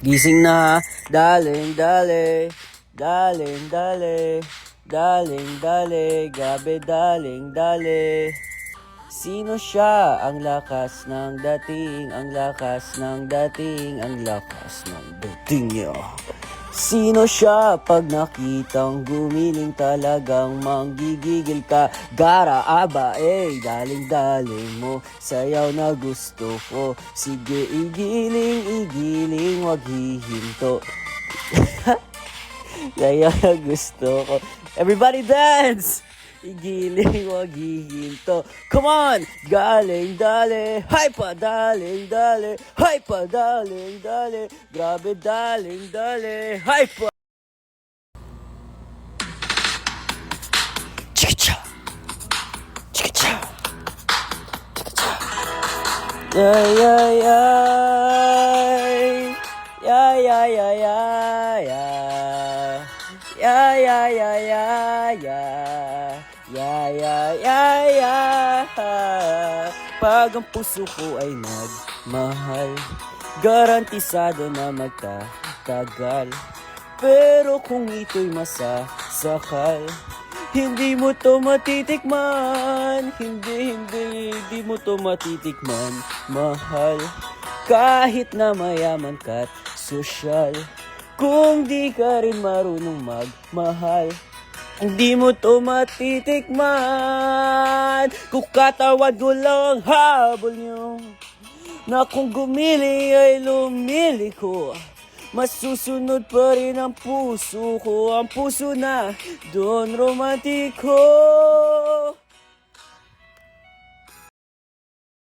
Gising na, daling, dali, daling, dali, daling, dali, gabi, daling, dali. Sino siya? Ang lakas ng dating, ang lakas ng dating, ang lakas ng dating niya. Sino siya? Pag nakitang gumiling talagang manggigigil ka. Gara aba daling-daling mo, sayaw na gusto ko. Sige igiling, wag hihinto. Sayaw na gusto ko. Everybody dance! Igiling, wag hihinto. Come on! Galing, dali. Hay pa, daling, dali. Hay pa, daling, dali. Grabe, daling, dali. Hay pa! Chika-cha! Chika-cha! Chika-cha! Ay, ay, ay. Ay, ay, ay, ay, ay. Ay, ay, ay, ay, ay. Ay, ay, ay, ay. Pag ang puso ko ay nagmahal, garantisado na magtatagal. Pero kung ito'y masasakal, hindi mo to matitikman. Hindi mo to matitikman, mahal. Kahit na mayaman ka't sosyal, kung di ka rin marunong magmahal, hindi mo to matitikman. Kung katawad ko lang ang habol nyo, na kung gumili ay lumiliko, masusunod pa rin ang puso ko, ang puso na doon romantiko.